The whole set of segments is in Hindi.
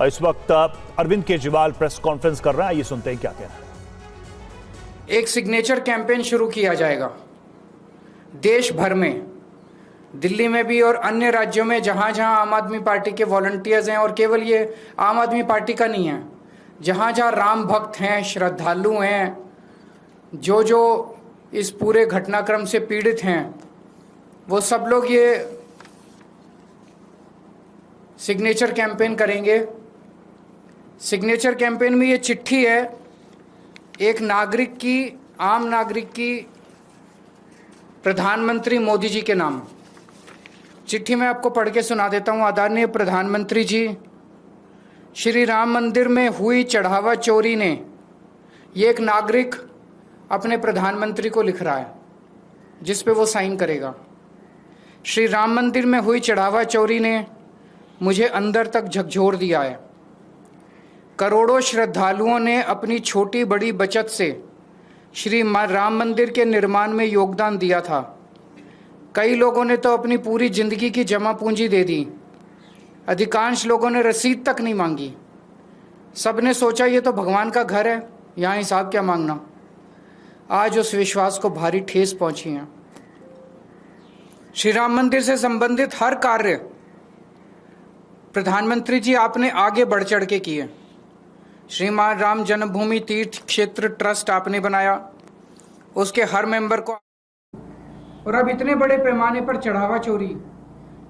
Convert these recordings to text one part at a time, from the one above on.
और इस वक्त अरविंद केजरीवाल प्रेस कॉन्फ्रेंस कर रहे हैं, ये सुनते हैं क्या कहना है। एक सिग्नेचर कैंपेन शुरू किया जाएगा देश भर में, दिल्ली में भी और अन्य राज्यों में जहां जहां आम आदमी पार्टी के वॉलंटियर्स हैं, और केवल ये आम आदमी पार्टी का नहीं है, जहां जहां राम भक्त हैं, श्रद्धालु हैं, जो जो इस पूरे घटनाक्रम से पीड़ित हैं, वो सब लोग ये सिग्नेचर कैंपेन करेंगे। सिग्नेचर कैंपेन में ये चिट्ठी है एक नागरिक की, आम नागरिक की, प्रधानमंत्री मोदी जी के नाम। चिट्ठी मैं आपको पढ़ के सुना देता हूँ। आदरणीय प्रधानमंत्री जी, श्री राम मंदिर में हुई चढ़ावा चोरी ने, ये एक नागरिक अपने प्रधानमंत्री को लिख रहा है जिस पे वो साइन करेगा। श्री राम मंदिर में हुई चढ़ावा चोरी ने मुझे अंदर तक झकझोर दिया है। करोड़ों श्रद्धालुओं ने अपनी छोटी बड़ी बचत से श्री राम मंदिर के निर्माण में योगदान दिया था। कई लोगों ने तो अपनी पूरी जिंदगी की जमा पूंजी दे दी। अधिकांश लोगों ने रसीद तक नहीं मांगी। सबने सोचा ये तो भगवान का घर है, यहाँ हिसाब क्या मांगना। आज उस विश्वास को भारी ठेस पहुंची है। श्री राम मंदिर से संबंधित हर कार्य प्रधानमंत्री जी आपने आगे बढ़ चढ़ के किए। श्रीमान राम जन्मभूमि तीर्थ क्षेत्र ट्रस्ट आपने बनाया, उसके हर मेंबर को। और अब इतने बड़े पैमाने पर चढ़ावा चोरी,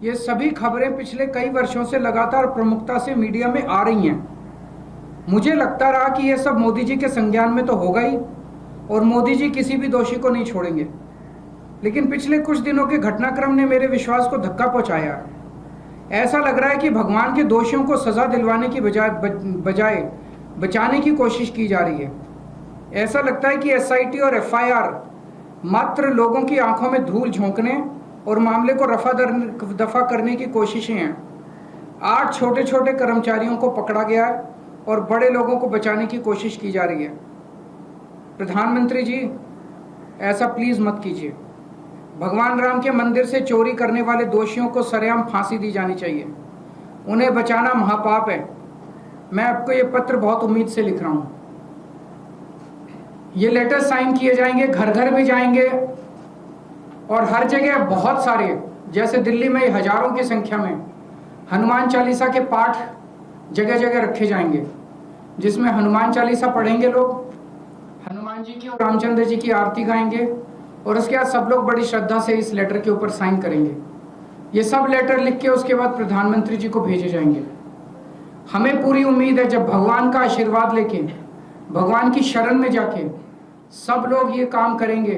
ये सभी खबरें पिछले कई वर्षों से लगातार प्रमुखता से मीडिया में आ रही हैं। मुझे लगता रहा कि ये सब मोदी जी के संज्ञान में तो होगा ही और मोदी जी किसी भी दोषी को नहीं छोड़ेंगे, लेकिन पिछले कुछ दिनों के घटनाक्रम ने मेरे विश्वास को धक्का पहुंचाया। ऐसा लग रहा है कि भगवान के दोषियों को सजा दिलवाने की बजाय बचाने की कोशिश की जा रही है। ऐसा लगता है कि एसआईटी और एफआईआर मात्र लोगों की आंखों में धूल झोंकने और मामले को रफा दफा करने की कोशिशें हैं। 8 छोटे छोटे कर्मचारियों को पकड़ा गया है और बड़े लोगों को बचाने की कोशिश की जा रही है। प्रधानमंत्री जी, ऐसा प्लीज मत कीजिए। भगवान राम के मंदिर से चोरी करने वाले दोषियों को सरेआम फांसी दी जानी चाहिए। उन्हें बचाना महापाप है। मैं आपको ये पत्र बहुत उम्मीद से लिख रहा हूं। ये लेटर साइन किए जाएंगे, घर घर भी जाएंगे और हर जगह बहुत सारे, जैसे दिल्ली में हजारों की संख्या में हनुमान चालीसा के पाठ जगह जगह रखे जाएंगे, जिसमें हनुमान चालीसा पढ़ेंगे लोग, हनुमान जी की और रामचंद्र जी की आरती गाएंगे और उसके बाद सब लोग बड़ी श्रद्धा से इस लेटर के ऊपर साइन करेंगे। ये सब लेटर लिख के उसके बाद प्रधानमंत्री जी को भेजे जाएंगे। हमें पूरी उम्मीद है जब भगवान का आशीर्वाद लेके, भगवान की शरण में जाके सब लोग ये काम करेंगे।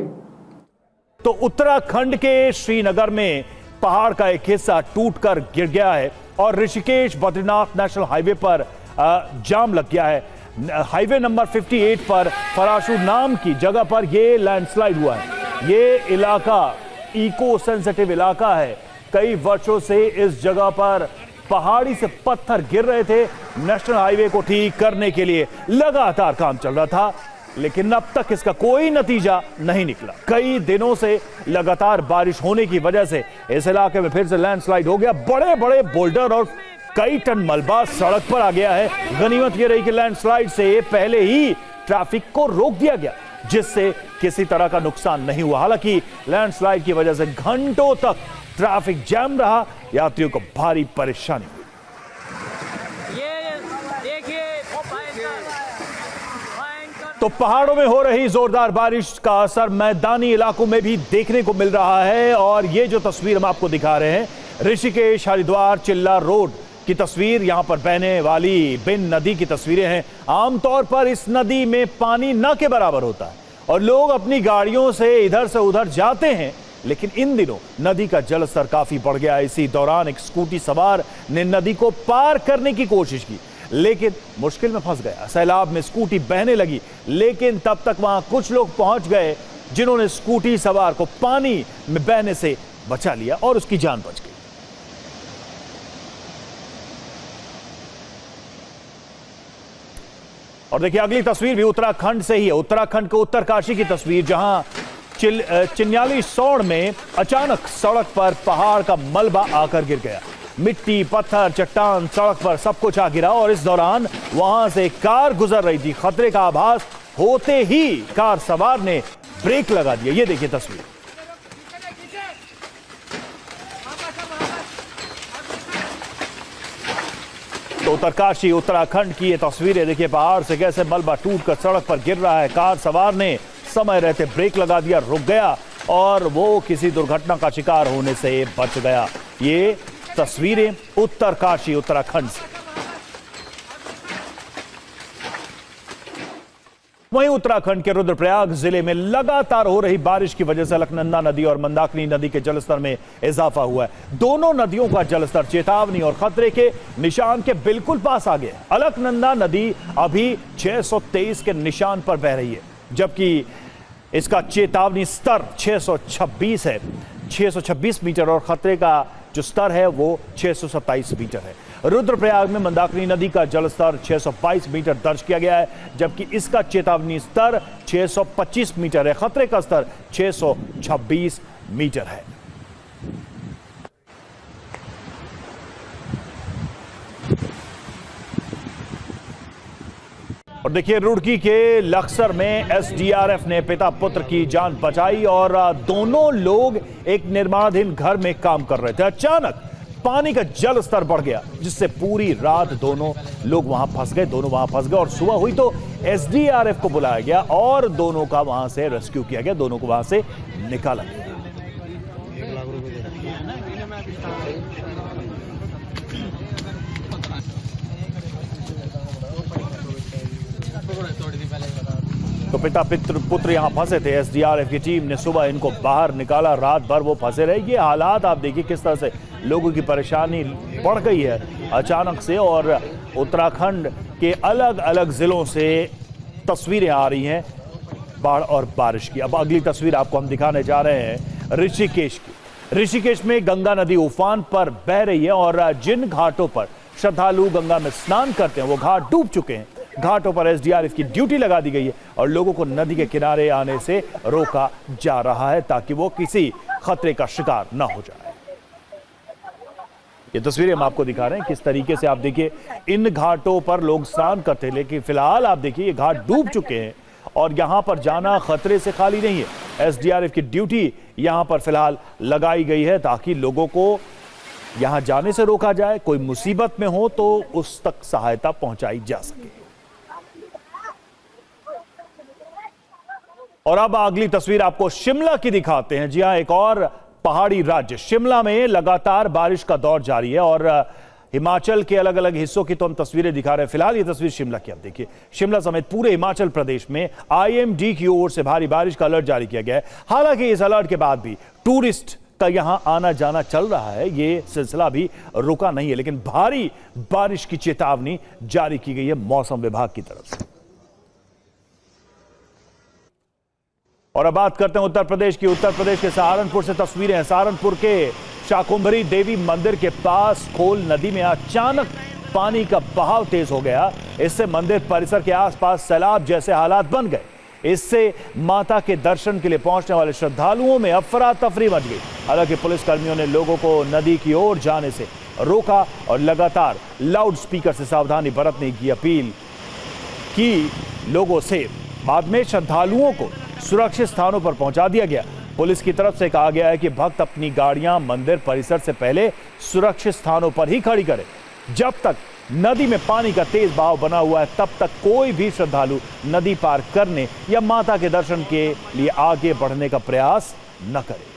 तो उत्तराखंड के श्रीनगर में पहाड़ का एक हिस्सा टूटकर गिर गया है और ऋषिकेश बद्रीनाथ नेशनल हाईवे पर जाम लग गया है। हाईवे नंबर 58 पर फराशू नाम की जगह पर यह लैंडस्लाइड हुआ है। ये इलाका इको सेंसिटिव इलाका है। कई वर्षों से इस जगह पर पहाड़ी से पत्थर गिर रहे थे। नेशनल हाईवे को ठीक करने के लिए लगातार काम चल रहा था, लेकिन अब तक इसका कोई नतीजा नहीं निकला। कई दिनों से लगातार बारिश होने की वजह से इस इलाके में फिर से लैंडस्लाइड हो गया। बड़े बड़े बोल्डर और कई टन मलबा सड़क पर आ गया है। गनीमत यह रही कि लैंडस्लाइड से पहले ही ट्रैफिक को रोक दिया गया, जिससे किसी तरह का नुकसान नहीं हुआ। हालांकि लैंडस्लाइड की वजह से घंटों तक ट्रैफिक जैम रहा, यात्रियों को भारी परेशानी हुई। तो पहाड़ों में हो रही जोरदार बारिश का असर मैदानी इलाकों में भी देखने को मिल रहा है। और ये जो तस्वीर हम आपको दिखा रहे हैं, ऋषिकेश हरिद्वार चिल्ला रोड की तस्वीर, यहां पर बहने वाली बिन नदी की तस्वीरें हैं। आमतौर पर इस नदी में पानी न के बराबर होता है और लोग अपनी गाड़ियों से इधर से उधर जाते हैं, लेकिन इन दिनों नदी का जलस्तर काफी बढ़ गया है। इसी दौरान एक स्कूटी सवार ने नदी को पार करने की कोशिश की, लेकिन मुश्किल में फंस गया। सैलाब में स्कूटी बहने लगी, लेकिन तब तक वहां कुछ लोग पहुंच गए जिन्होंने स्कूटी सवार को पानी में बहने से बचा लिया और उसकी जान बच गई। और देखिए अगली तस्वीर भी उत्तराखंड से ही है। उत्तराखंड के उत्तरकाशी की तस्वीर, जहां चिन्याली सौड़ में अचानक सड़क पर पहाड़ का मलबा आकर गिर गया। मिट्टी, पत्थर, चट्टान, सड़क पर सब कुछ आ गिरा और इस दौरान वहां से कार गुजर रही थी। खतरे का आभास होते ही कार सवार ने ब्रेक लगा दिया। ये देखिए तस्वीर। तो उत्तरकाशी उत्तराखंड की ये तस्वीरें देखिए। पहाड़ से कैसे मलबा टूटकर सड़क पर गिर रहा है। कार सवार ने समय रहते ब्रेक लगा दिया, रुक गया और वो किसी दुर्घटना का शिकार होने से बच गया। ये तस्वीरें उत्तरकाशी उत्तराखंड से। वहीं उत्तराखंड के रुद्रप्रयाग जिले में लगातार हो रही बारिश की वजह से अलकनंदा नदी और मंदाकिनी नदी के जलस्तर में इजाफा हुआ है। दोनों नदियों का जलस्तर चेतावनी और खतरे के निशान के बिल्कुल पास आ गया। अलकनंदा नदी अभी 623 के निशान पर बह रही है, जबकि इसका चेतावनी स्तर 626 है, 626 मीटर, और खतरे का जो स्तर है वो 627 मीटर है। रुद्रप्रयाग में मंदाकिनी नदी का जलस्तर 622 मीटर दर्ज किया गया है, जबकि इसका चेतावनी स्तर 625 मीटर है। खतरे का स्तर 626 मीटर है। और देखिए रुड़की के लक्सर में एसडीआरएफ ने पिता पुत्र की जान बचाई और दोनों लोग एक निर्माणाधीन घर में काम कर रहे थे। अचानक पानी का जल स्तर बढ़ गया, जिससे पूरी रात दोनों लोग वहां फंस गए और सुबह हुई तो एसडीआरएफ को बुलाया गया और दोनों का वहां से रेस्क्यू किया गया, दोनों को वहां से निकाला गया। तो पिता पुत्र यहां फंसे थे। एसडीआरएफ की टीम ने सुबह इनको बाहर निकाला, रात भर वो फंसे रहे। ये हालात आप देखिए किस तरह से लोगों की परेशानी बढ़ गई है अचानक से। और उत्तराखंड के अलग अलग जिलों से तस्वीरें आ रही हैं बाढ़ और बारिश की। अब अगली तस्वीर आपको हम दिखाने जा रहे हैं ऋषिकेश की। ऋषिकेश में गंगा नदी उफान पर बह रही है और जिन घाटों पर श्रद्धालु गंगा में स्नान करते हैं वो घाट डूब चुके हैं। घाटों पर एसडीआरएफ की ड्यूटी लगा दी गई है और लोगों को नदी के किनारे आने से रोका जा रहा है ताकि वो किसी खतरे का शिकार न हो जाए। ये तस्वीरें हम आपको दिखा रहे हैं किस तरीके से। आप देखिए इन घाटों पर लोग स्नान करते हैं, लेकिन फिलहाल आप देखिए ये घाट डूब चुके हैं और यहां पर जाना खतरे से खाली नहीं है। एसडीआरएफ की ड्यूटी यहां पर फिलहाल लगाई गई है ताकि लोगों को यहां जाने से रोका जाए, कोई मुसीबत में हो तो उस तक सहायता पहुंचाई जा सके। और अब अगली तस्वीर आपको शिमला की दिखाते हैं। जी हां, एक और पहाड़ी राज्य शिमला में लगातार बारिश का दौर जारी है और हिमाचल के अलग अलग हिस्सों की तो हम तस्वीरें दिखा रहे हैं। फिलहाल ये तस्वीर शिमला की। आप देखिए शिमला समेत पूरे हिमाचल प्रदेश में आईएमडी की ओर से भारी बारिश का अलर्ट जारी किया गया है। हालांकि इस अलर्ट के बाद भी टूरिस्ट का यहां आना जाना चल रहा है, ये सिलसिला भी रुका नहीं है, लेकिन भारी बारिश की चेतावनी जारी की गई है मौसम विभाग की तरफ से। और अब बात करते हैं उत्तर प्रदेश की। उत्तर प्रदेश के सहारनपुर से तस्वीरें हैं। सहारनपुर के शाकुंभरी देवी मंदिर के पास खोल नदी में अचानक पानी का बहाव तेज हो गया। इससे मंदिर परिसर के आसपास सैलाब जैसे हालात बन गए। इससे माता के दर्शन के लिए पहुंचने वाले श्रद्धालुओं में अफरा तफरी मच गई। हालांकि पुलिसकर्मियों ने लोगों को नदी की ओर जाने से रोका और लगातार लाउड स्पीकर से सावधानी बरतने की अपील की लोगों से। बाद में श्रद्धालुओं को सुरक्षित स्थानों पर पहुंचा दिया गया। पुलिस की तरफ से कहा गया है कि भक्त अपनी गाड़ियां मंदिर परिसर से पहले सुरक्षित स्थानों पर ही खड़ी करें। जब तक नदी में पानी का तेज बहाव बना हुआ है तब तक कोई भी श्रद्धालु नदी पार करने या माता के दर्शन के लिए आगे बढ़ने का प्रयास न करे।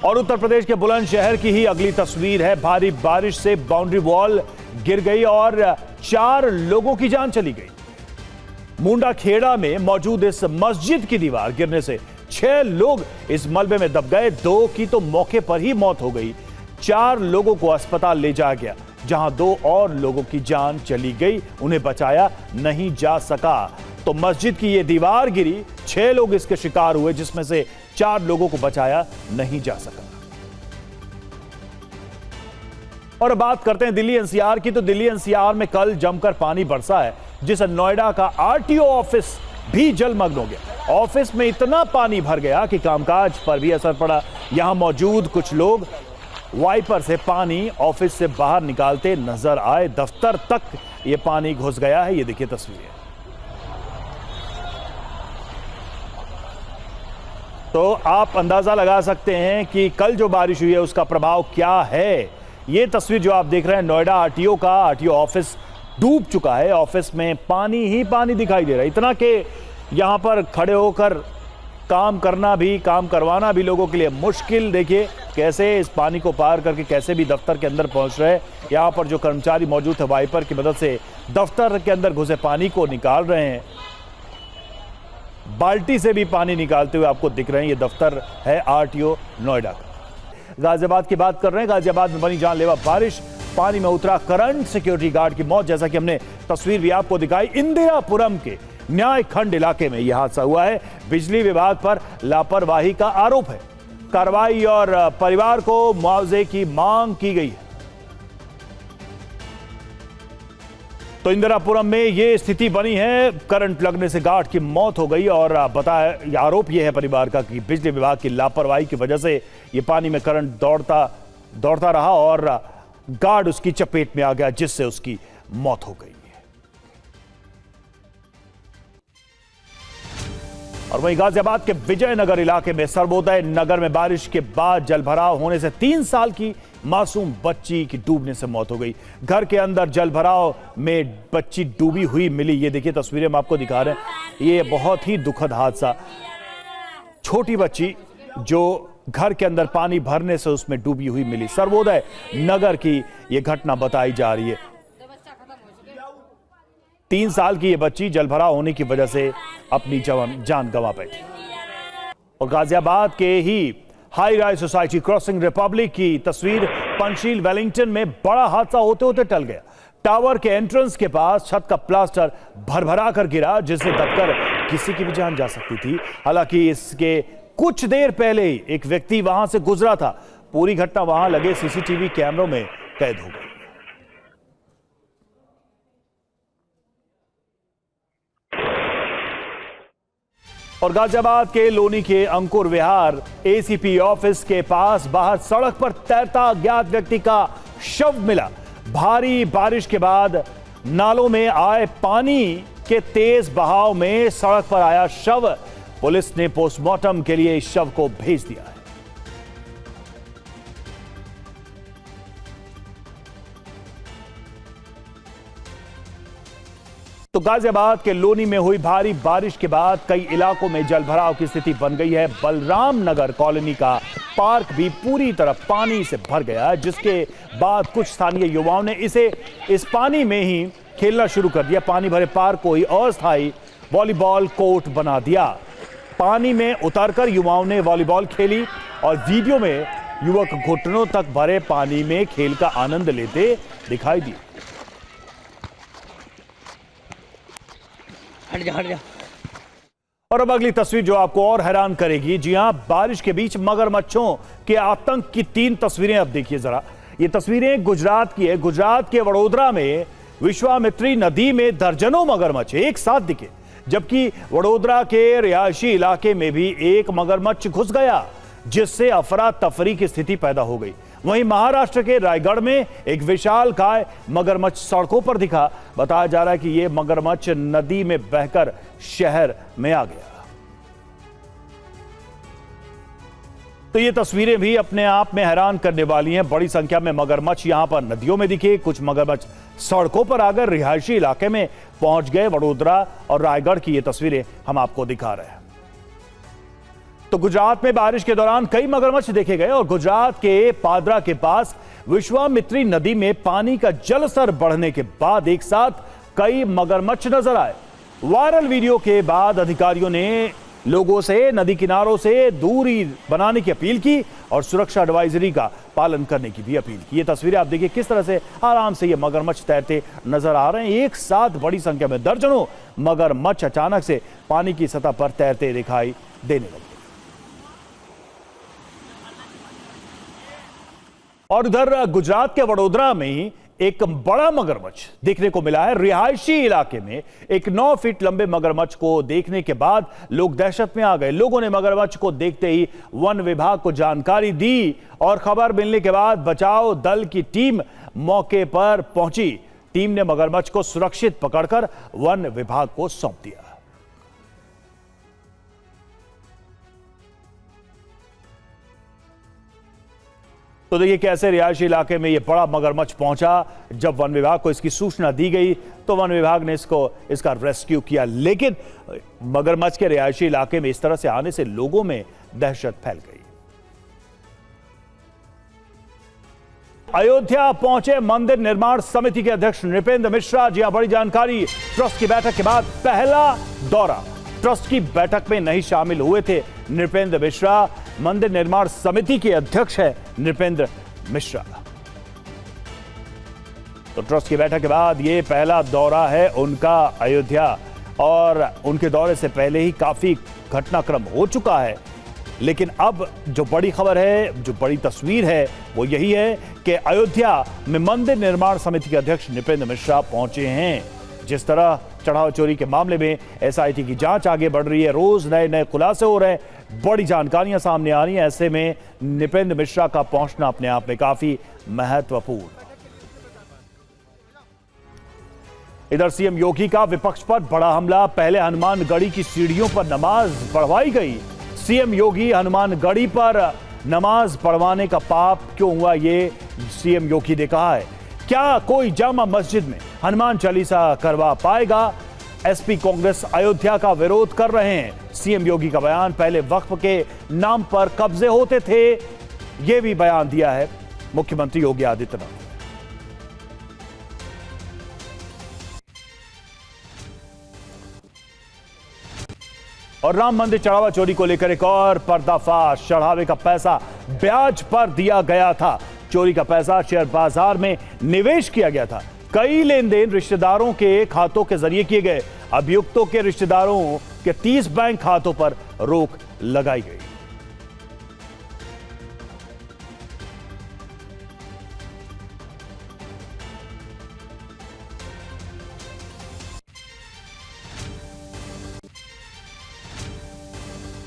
और उत्तर प्रदेश के बुलंदशहर की ही अगली तस्वीर है। भारी बारिश से बाउंड्री वॉल गिर गई और 4 लोगों की जान चली गई। मुंडा खेड़ा में मौजूद इस मस्जिद की दीवार गिरने से 6 लोग इस मलबे में दब गए। 2 की तो मौके पर ही मौत हो गई। 4 लोगों को अस्पताल ले जाया गया, जहां 2 और लोगों की जान चली गई, उन्हें बचाया नहीं जा सका। तो मस्जिद की यह दीवार गिरी, 6 लोग इसके शिकार हुए, जिसमें से 4 लोगों को बचाया नहीं जा सका। और बात करते हैं दिल्ली एनसीआर की। तो दिल्ली एनसीआर में कल जमकर पानी बरसा है, जिससे नोएडा का आरटीओ ऑफिस भी जलमग्न हो गया। ऑफिस में इतना पानी भर गया कि कामकाज पर भी असर पड़ा। यहां मौजूद कुछ लोग वाइपर से पानी ऑफिस से बाहर निकालते नजर आए। दफ्तर तक ये पानी घुस गया है। ये देखिए तस्वीरें। तो आप अंदाजा लगा सकते हैं कि कल जो बारिश हुई है उसका प्रभाव क्या है। ये तस्वीर जो आप देख रहे हैं नोएडा आरटीओ का, आरटीओ ऑफिस डूब चुका है। ऑफिस में पानी ही पानी दिखाई दे रहा है, इतना कि यहां पर खड़े होकर काम करना भी, काम करवाना भी लोगों के लिए मुश्किल। देखिए कैसे इस पानी को पार करके कैसे भी दफ्तर के अंदर पहुंच रहे हैं। यहां पर जो कर्मचारी मौजूद है वाइपर की मदद से दफ्तर के अंदर घुसे पानी को निकाल रहे हैं। बाल्टी से भी पानी निकालते हुए आपको दिख रहे हैं। ये दफ्तर है आरटीओ नोएडा का। गाजियाबाद की बात कर रहे हैं। गाजियाबाद में बनी जानलेवा बारिश, पानी में उतरा करंट सिक्योरिटी गार्ड की मौत। जैसा कि हमने तस्वीर भी आपको दिखाई, इंदिरापुरम के न्याय खंड इलाके में यह हादसा हुआ है। बिजली विभाग पर लापरवाही का आरोप है। कार्रवाई और परिवार को मुआवजे की मांग की गई है। तो इंदिरापुरम में यह स्थिति बनी है, करंट लगने से गार्ड की मौत हो गई और बताया आरोप यह है परिवार का कि बिजली विभाग की लापरवाही की वजह से यह पानी में करंट दौड़ता रहा और गार्ड उसकी चपेट में आ गया, जिससे उसकी मौत हो गई। और वहीं गाजियाबाद के विजयनगर इलाके में सर्वोदय नगर में बारिश के बाद जलभराव होने से 3 साल की मासूम बच्ची की डूबने से मौत हो गई। घर के अंदर जलभराव में बच्ची डूबी हुई मिली। ये देखिए तस्वीरें हम आपको दिखा रहे हैं। ये बहुत ही दुखद हादसा, छोटी बच्ची जो घर के अंदर पानी भरने से उसमें डूबी हुई मिली। सर्वोदय नगर की यह घटना बताई जा रही है। 3 साल की यह बच्ची जलभराव होने की वजह से अपनी जान गंवा बैठी। और गाजियाबाद के ही high rise society Crossing Republic की तस्वीर, पंचशील वेलिंगटन में बड़ा हादसा होते होते टल गया। टावर के एंट्रेंस के पास छत का प्लास्टर भरभरा कर गिरा, जिससे दबकर किसी की भी जान जा सकती थी। हालांकि इसके कुछ देर पहले ही एक व्यक्ति वहां से गुजरा था। पूरी घटना वहां लगे सीसीटीवी कैमरों में कैद हो गई। और गाजियाबाद के लोनी के अंकुर विहार एसीपी ऑफिस के पास बाहर सड़क पर तैरता अज्ञात व्यक्ति का शव मिला। भारी बारिश के बाद नालों में आए पानी के तेज बहाव में सड़क पर आया शव। पुलिस ने पोस्टमार्टम के लिए इस शव को भेज दिया है। तो गाजियाबाद के लोनी में हुई भारी बारिश के बाद कई इलाकों में जलभराव की स्थिति बन गई है। बलराम नगर कॉलोनी का पार्क भी पूरी तरह पानी से भर गया, जिसके बाद कुछ स्थानीय युवाओं ने इस पानी में ही खेलना शुरू कर दिया। पानी भरे पार्क को ही अस्थायी वॉलीबॉल कोर्ट बना दिया। पानी में उतरकर युवाओं ने वॉलीबॉल खेली और वीडियो में युवक घुटनों तक भरे पानी में खेल का आनंद लेते दिखाई दिए। हट जा। और अब अगली तस्वीर जो आपको और हैरान करेगी। जी हां, बारिश के बीच मगरमच्छों के आतंक की 3 तस्वीरें अब देखिए जरा। ये तस्वीरें गुजरात की है। गुजरात के वडोदरा में विश्वामित्री नदी में दर्जनों मगरमच्छ एक साथ दिखे, जबकि वडोदरा के रिहायशी इलाके में भी एक मगरमच्छ घुस गया, जिससे अफरा तफरी की स्थिति पैदा हो गई। वहीं महाराष्ट्र के रायगढ़ में एक विशालकाय मगरमच्छ सड़कों पर दिखा। बताया जा रहा है कि यह मगरमच्छ नदी में बहकर शहर में आ गया। तो ये तस्वीरें भी अपने आप में हैरान करने वाली हैं। बड़ी संख्या में मगरमच्छ यहां पर नदियों में दिखे, कुछ मगरमच्छ सड़कों पर आकर रिहायशी इलाके में पहुंच गए। वडोदरा और रायगढ़ की ये तस्वीरें हम आपको दिखा रहे हैं। तो गुजरात में बारिश के दौरान कई मगरमच्छ देखे गए और गुजरात के पादरा के पास विश्वामित्री नदी में पानी का जलस्तर बढ़ने के बाद एक साथ कई मगरमच्छ नजर आए। वायरल वीडियो के बाद अधिकारियों ने लोगों से नदी किनारों से दूरी बनाने की अपील की और सुरक्षा एडवाइजरी का पालन करने की भी अपील की। ये तस्वीरें आप देखिए किस तरह से आराम से ये मगरमच्छ तैरते नजर आ रहे हैं। एक साथ बड़ी संख्या में दर्जनों मगरमच्छ अचानक से पानी की सतह पर तैरते दिखाई देने लगे। और उधर गुजरात के वडोदरा में एक बड़ा मगरमच्छ देखने को मिला है। रिहायशी इलाके में एक 9 फीट लंबे मगरमच्छ को देखने के बाद लोग दहशत में आ गए। लोगों ने मगरमच्छ को देखते ही वन विभाग को जानकारी दी और खबर मिलने के बाद बचाव दल की टीम मौके पर पहुंची। टीम ने मगरमच्छ को सुरक्षित पकड़कर वन विभाग को सौंप दिया। तो देखिए कैसे रिहायशी इलाके में यह बड़ा मगरमच्छ पहुंचा। जब वन विभाग को इसकी सूचना दी गई तो वन विभाग ने इसका रेस्क्यू किया, लेकिन मगरमच्छ के रिहायशी इलाके में इस तरह से आने से लोगों में दहशत फैल गई। अयोध्या पहुंचे मंदिर निर्माण समिति के अध्यक्ष नृपेंद्र मिश्रा। जी हां, बड़ी जानकारी। ट्रस्ट की बैठक के बाद पहला दौरा। ट्रस्ट की बैठक में नहीं शामिल हुए थे नृपेंद्र मिश्रा। मंदिर निर्माण समिति के अध्यक्ष है नृपेंद्र मिश्रा। तो ट्रस्ट की बैठक के बाद ये पहला दौरा है उनका अयोध्या, और उनके दौरे से पहले ही काफी घटनाक्रम हो चुका है। लेकिन अब जो बड़ी खबर है, जो बड़ी तस्वीर है, वो यही है कि अयोध्या में मंदिर निर्माण समिति के अध्यक्ष नृपेंद्र मिश्रा पहुंचे हैं। जिस तरह चढ़ावा चोरी के मामले में एसआईटी की जांच आगे बढ़ रही है, रोज नए नए खुलासे हो रहे हैं, बड़ी जानकारियां सामने आ रही हैं। ऐसे में नृपेंद्र मिश्रा का पहुंचना अपने आप में काफी महत्वपूर्ण। इधर सीएम योगी का विपक्ष पर बड़ा हमला। पहले हनुमानगढ़ी की सीढ़ियों पर नमाज पढ़वाई गई। सीएम योगी हनुमानगढ़ी पर नमाज पढ़वाने का पाप क्यों हुआ, ये सीएम योगी ने कहा है। क्या कोई जामा मस्जिद में हनुमान चालीसा करवा पाएगा? एसपी कांग्रेस अयोध्या का विरोध कर रहे हैं। सीएम योगी का बयान, पहले वक्फ के नाम पर कब्जे होते थे, यह भी बयान दिया है मुख्यमंत्री योगी आदित्यनाथ। और राम मंदिर चढ़ावा चोरी को लेकर एक और पर्दाफाश। चढ़ावे का पैसा ब्याज पर दिया गया था। चोरी का पैसा शेयर बाजार में निवेश किया गया था। कई लेन देन रिश्तेदारों के खातों के जरिए किए गए। अभियुक्तों के रिश्तेदारों के 30 बैंक खातों पर रोक लगाई गई।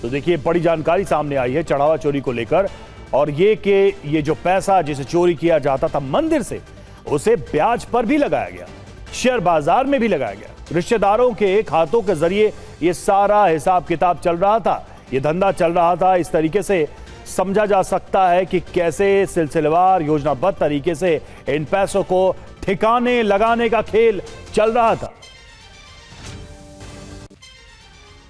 तो देखिए बड़ी जानकारी सामने आई है चढ़ावा चोरी को लेकर, और ये जो पैसा जिसे चोरी किया जाता था मंदिर से, उसे ब्याज पर भी लगाया गया, शेयर बाजार में भी लगाया गया। रिश्तेदारों के खातों के जरिए ये सारा हिसाब किताब चल रहा था, ये धंधा चल रहा था। इस तरीके से समझा जा सकता है कि कैसे सिलसिलेवार योजनाबद्ध तरीके से इन पैसों को ठिकाने लगाने का खेल चल रहा था।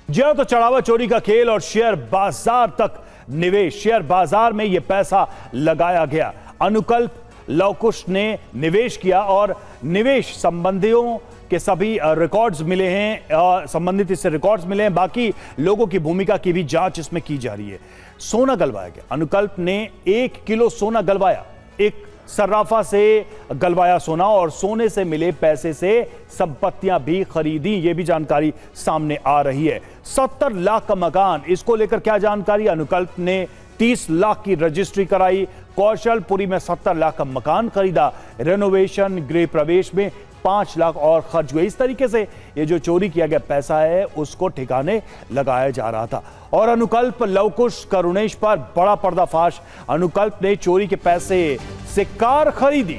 जी हां, तो चढ़ावा चोरी का खेल और शेयर बाजार तक निवेश, शेयर बाजार में यह पैसा लगाया गया। अनुकल्प लवकुश ने निवेश किया और निवेश संबंधियों के सभी रिकॉर्ड्स मिले हैं, संबंधित इससे रिकॉर्ड्स मिले हैं। बाकी लोगों की भूमिका की भी जांच इसमें की जा रही है। सोना गलवाया गया। अनुकल्प ने 1 किलो सोना गलवाया, एक सर्राफा से गलवाया सोना, और सोने से मिले पैसे से संपत्तियां भी खरीदी, ये भी जानकारी सामने आ रही है। 70 लाख का मकान, इसको लेकर क्या जानकारी? अनुकल्प ने 30 लाख की रजिस्ट्री कराई। कौशलपुरी में 70 लाख का मकान खरीदा। रेनोवेशन, गृह प्रवेश में 5 लाख और खर्च हुए। इस तरीके से ये जो चोरी किया गया पैसा है उसको ठिकाने लगाया जा रहा था। और अनुकल्प लवकुश करुणेश पर बड़ा पर्दाफाश। अनुकल्प ने चोरी के पैसे से कार खरीदी।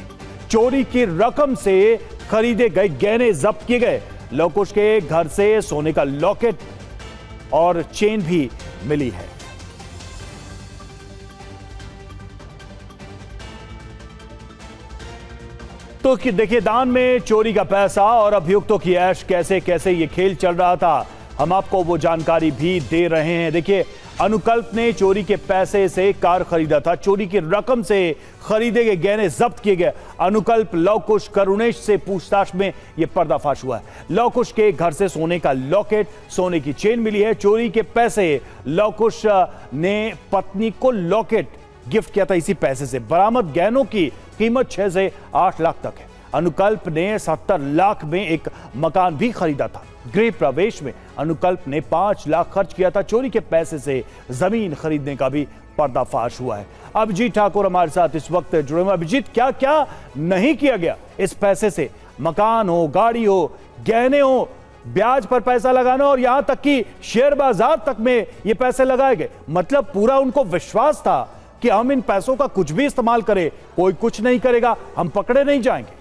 चोरी की रकम से खरीदे गए गहने जब्त किए गए। लवकुश के घर से सोने का लॉकेट और चेन भी मिली है। तो देखिए दान में चोरी का पैसा और अभियुक्तों की ऐश, कैसे कैसे ये खेल चल रहा था, हम आपको वो जानकारी भी दे रहे हैं। देखिए अनुकल्प ने चोरी के पैसे से कार खरीदा था। चोरी की रकम से खरीदे गए गहने जब्त किए गए। अनुकल्प लवकुश करुणेश से पूछताछ में यह पर्दाफाश हुआ है। लवकुश के घर से सोने का लॉकेट, सोने की चेन मिली है। चोरी के पैसे लवकुश ने पत्नी को लॉकेट गिफ्ट किया था इसी पैसे से। बरामद गहनों की कीमत 6 से 8 लाख तक है। अनुकल्प ने 70 लाख में एक मकान भी खरीदा था। गृह प्रवेश में अनुकल्प ने 5 लाख खर्च किया था। चोरी के पैसे से जमीन खरीदने का भी पर्दाफाश हुआ है। अभिजीत ठाकुर हमारे साथ इस वक्त जुड़े हुए। अभिजीत, क्या क्या नहीं किया गया इस पैसे से? मकान हो, गाड़ी हो, गहने हो, ब्याज पर पैसा लगाना और यहां तक कि शेयर बाजार तक में ये पैसे लगाए गए। मतलब पूरा उनको विश्वास था कि हम इन पैसों का कुछ भी इस्तेमाल करें, कोई कुछ नहीं करेगा, हम पकड़े नहीं जाएंगे।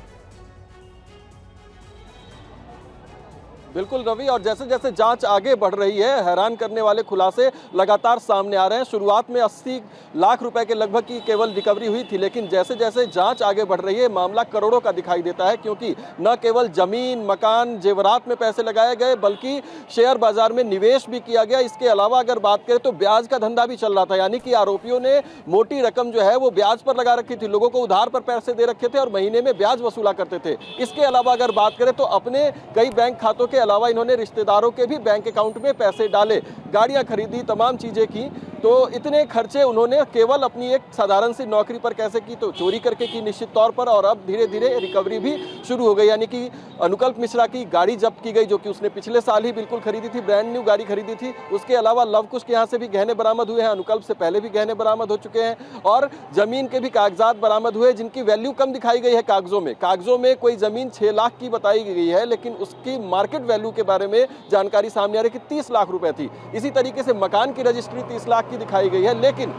बिल्कुल रवि, और जैसे जैसे जांच आगे बढ़ रही है, हैरान करने वाले खुलासे लगातार सामने आ रहे हैं। शुरुआत में 80 लाख रुपए के लगभग की केवल रिकवरी हुई थी, लेकिन जैसे जैसे जांच आगे बढ़ रही है मामला करोड़ों का दिखाई देता है, क्योंकि न केवल जमीन, मकान, जेवरात में पैसे लगाए गए बल्कि शेयर बाजार में निवेश भी किया गया। इसके अलावा अगर बात करें तो ब्याज का धंधा भी चल रहा था, यानी कि आरोपियों ने मोटी रकम जो है वो ब्याज पर लगा रखी थी, लोगों को उधार पर पैसे दे रखे थे और महीने में ब्याज वसूला करते थे। इसके अलावा अगर बात करें तो अपने कई बैंक खातों के अलावा इन्होंने रिश्तेदारों के भी बैंक अकाउंट में पैसे डाले, गाड़ियां खरीदी, तमाम चीजें की। तो इतने खर्चे उन्होंने केवल अपनी एक साधारण सी नौकरी पर कैसे की, तो चोरी करके की निश्चित तौर पर, और अब धीरे धीरे रिकवरी भी शुरू हो गई। यानी कि अनुकल्प मिश्रा की गाड़ी जब्त की गई, जो कि उसने पिछले साल ही बिल्कुल खरीदी थी, ब्रांड न्यू गाड़ी खरीदी थी। उसके अलावा लव कुश के यहाँ से भी गहने बरामद हुए हैं, अनुकल्प से पहले भी गहने बरामद हो चुके हैं, और जमीन के भी कागजात बरामद हुए जिनकी वैल्यू कम दिखाई गई है कागजों में कोई जमीन 6 लाख की बताई गई है, लेकिन उसकी मार्केट वैल्यू के बारे में जानकारी सामने आ रही है कि 30 लाख रुपए थी। इसी तरीके से मकान की रजिस्ट्री 30 लाख की दिखाई गई है, लेकिन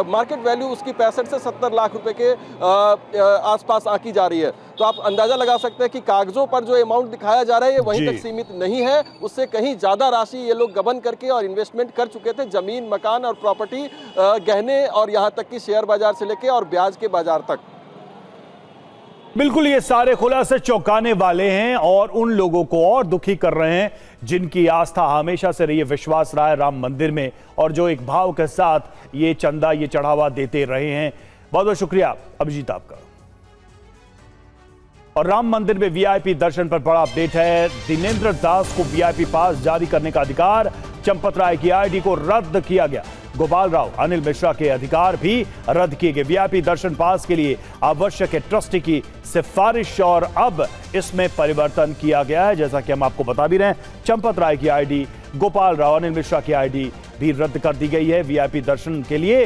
मार्केट वैल्यू उसकी 65 से 70 लाख रुपए के आसपास आंकी जा रही है। तो आप अंदाजा लगा सकते हैं कि कागजों पर जो अमाउंट दिखाया जा रहा है ये वहीं तक सीमित नहीं है, उससे कहीं ज्यादा राशि ये लोग गबन करके और इन्वेस्टमेंट कर चुके थे, जमीन, मकान और प्रॉपर्टी, गहने, और यहां तक कि शेयर बाजार से लेके और ब्याज के बाजार तक। बिल्कुल, ये सारे खुलासे चौंकाने वाले हैं और उन लोगों को और दुखी कर रहे हैं जिनकी आस्था हमेशा से रही है, विश्वास रहा है राम मंदिर में, और जो एक भाव के साथ ये चंदा, ये चढ़ावा देते रहे हैं। बहुत बहुत शुक्रिया अभिजीत आपका। और राम मंदिर में वीआईपी दर्शन पर बड़ा अपडेट है। दिनेंद्र दास को वीआईपी पास जारी करने का अधिकार, चंपत राय की आईडी को रद्द किया गया। गोपाल राव, अनिल मिश्रा के अधिकार भी रद्द किए गए। वीआईपी दर्शन पास के लिए आवश्यक है ट्रस्टी की सिफारिश, और अब इसमें परिवर्तन किया गया है। जैसा कि हम आपको बता भी रहे हैं, चंपत राय की आईडी, गोपाल राव, अनिल मिश्रा की आईडी भी रद्द कर दी गई है। वीआईपी दर्शन के लिए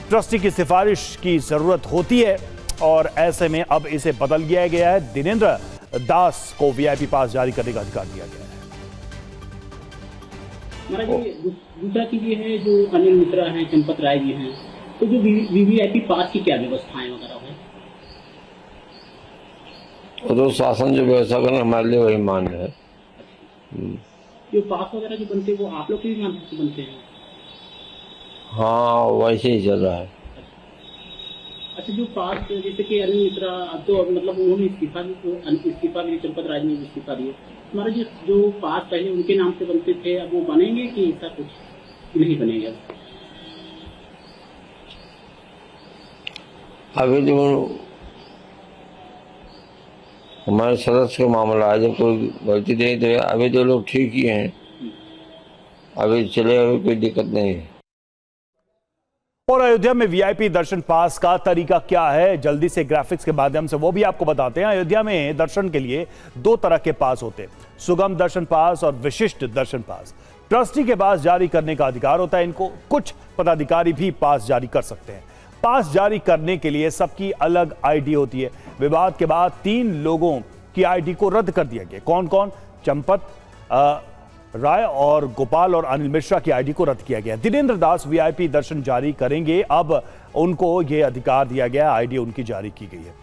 ट्रस्टी की सिफारिश की जरूरत होती है और ऐसे में अब इसे बदल दिया गया है। दिनेंद्र दास को वीआईपी पास जारी करने का अधिकार दिया गया है। दूसरा चीज ये है, जो अनिल मिश्रा हैं, चंपत राय जी हैं, तो जो वीवीआईपी पास की क्या व्यवस्थाएं वगैरह है? तो शासन जो व्यवस्था करना हमारे लिए वही मान्य है। जो पास वगैरह जो बनते हैं वो आप लोग के भी माध्यम से बनते हैं? हाँ, वैसे ही चल रहा है। अच्छा, जो पास जैसे कि अनिल मिश्रा, अब तो मतलब उन्होंने इस्तीफा भी, चंपत राय ने इस्तीफा दिए, हमारे जो पास पहले उनके नाम से बनते थे अब वो बनेंगे कि ऐसा कुछ नहीं बनेगा? अभी जो हमारे सदस्य का मामला है, जब कोई गलती नहीं तो अभी जो लोग ठीक ही हैं, अभी चले, अभी कोई दिक्कत नहीं है। और अयोध्या में वीआईपी दर्शन पास का तरीका क्या है, जल्दी से ग्राफिक्स के माध्यम से वो भी आपको बताते हैं। अयोध्या में दर्शन के लिए 2 तरह के पास होते हैं, सुगम दर्शन पास और विशिष्ट दर्शन पास। ट्रस्टी के पास जारी करने का अधिकार होता है इनको, कुछ पदाधिकारी भी पास जारी कर सकते हैं। पास जारी करने के लिए सबकी अलग आईडी होती है। विवाद के बाद 3 लोगों की आईडी को रद्द कर दिया गया। कौन कौन? चंपत राय और गोपाल और अनिल मिश्रा की आईडी को रद्द किया गया। दिनेंद्र दास वीआईपी दर्शन जारी करेंगे, अब उनको यह अधिकार दिया गया, आईडी उनकी जारी की गई है।